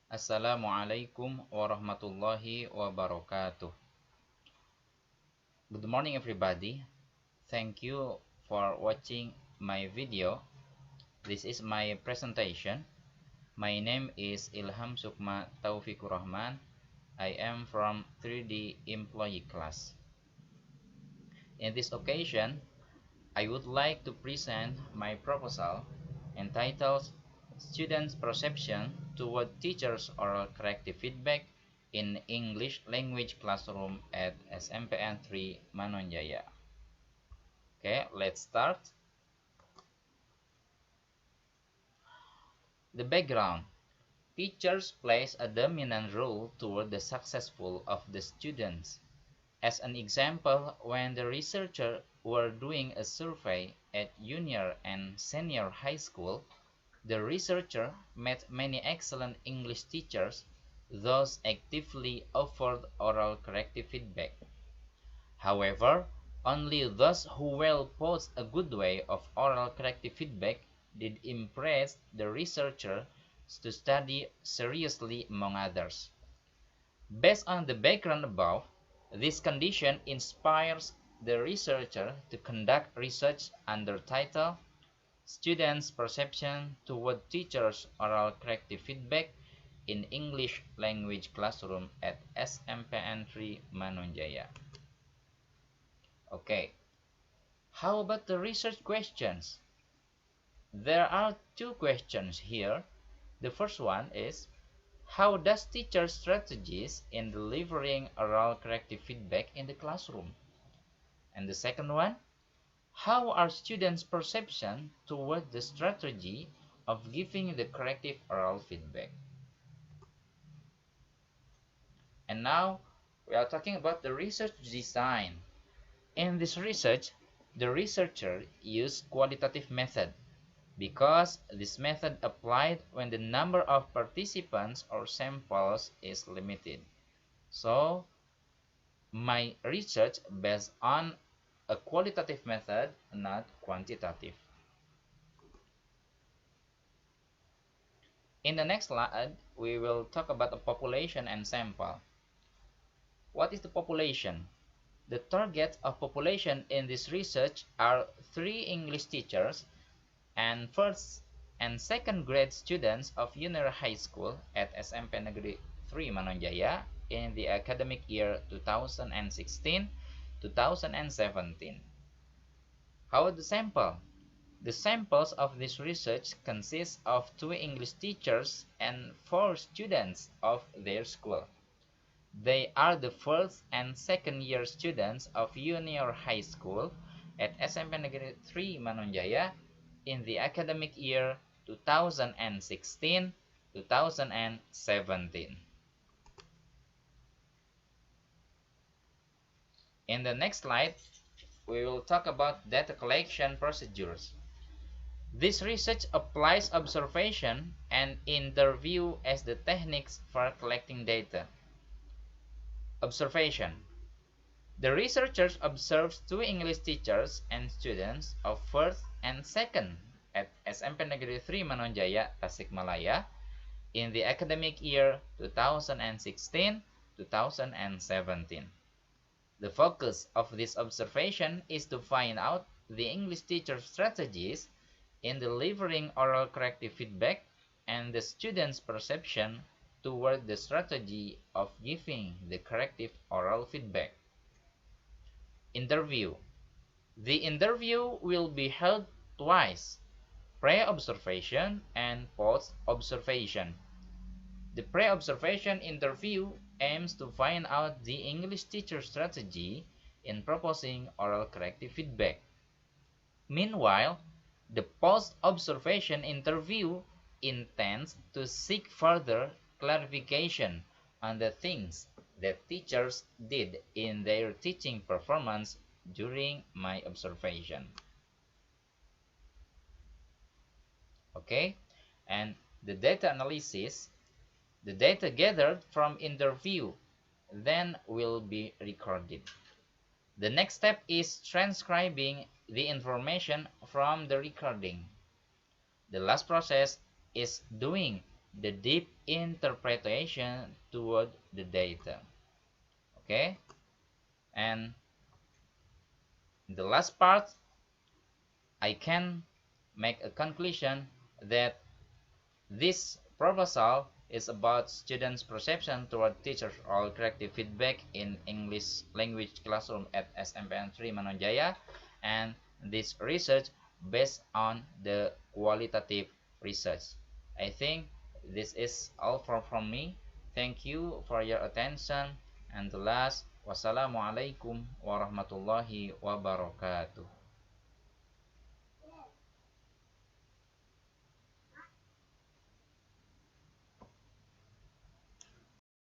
Assalamualaikum warahmatullahi wabarakatuh. Good morning, everybody. Thank you for watching my video. This is my presentation. My name is Ilham Sukma Taufikurohman. I am from 3D employee class. In this occasion, I would like to present my proposal entitled Students' Perception Toward Teachers' Oral Corrective Feedback in English Language Classroom at SMPN 3 Manonjaya. Okay, let's start. The background. Teachers plays a dominant role toward the successful of the students. As an example, when the researchers were doing a survey at junior and senior high school, the researcher met many excellent English teachers, those actively offered oral corrective feedback. However, only those who well posed a good way of oral corrective feedback did impress the researcher to study seriously among others. Based on the background above, this condition inspires the researcher to conduct research under title Students' Perception Toward Teachers' Oral Corrective Feedback in English Language Classroom at SMPN 3 Manonjaya. Okay, how about the research questions? There are two questions here. The first one is, how does teachers' strategies in delivering oral corrective feedback in the classroom? And the second one, how are students' perception toward the strategy of giving the corrective oral feedback? And now we are talking about the research design. In this research, the researcher used qualitative method because this method applied when the number of participants or samples is limited. So, my research based on a qualitative method, not quantitative. In the next slide, we will talk about the population and sample. What is the population? The target of population in this research are 3 English teachers and first and second grade students of junior high school at SMP Negeri 3 Manonjaya in the academic year 2016-2017. How the sample? The samples of this research consist of 2 English teachers and 4 students of their school. They are the first and second year students of junior high school at SMP Negeri 3 Manonjaya in the academic year 2016-2017. In the next slide, we will talk about data collection procedures. This research applies observation and interview as the techniques for collecting data. Observation. The researchers observed 2 English teachers and students of first and second at SMP Negeri 3 Manonjaya, Tasikmalaya in the academic year 2016-2017. The focus of this observation is to find out the English teacher strategies in delivering oral corrective feedback and the students' perception toward the strategy of giving the corrective oral feedback. Interview. The interview will be held twice, pre-observation and post-observation. The pre-observation interview aims to find out the English teacher strategy in proposing oral corrective feedback. Meanwhile, the post-observation interview intends to seek further clarification on the things that teachers did in their teaching performance during my observation. Okay, and the data analysis. The data gathered from interview then will be recorded. The next step is transcribing the information from the recording. The last process is doing the deep interpretation toward the data. Okay, and the last part, I can make a conclusion that this proposal is about students' perception toward teachers or corrective feedback in English language classroom at SMPN 3 Manonjaya, and this research based on the qualitative research. I think this is all from me. Thank you for your attention. And the last, wassalamualaikum warahmatullahi wabarakatuh.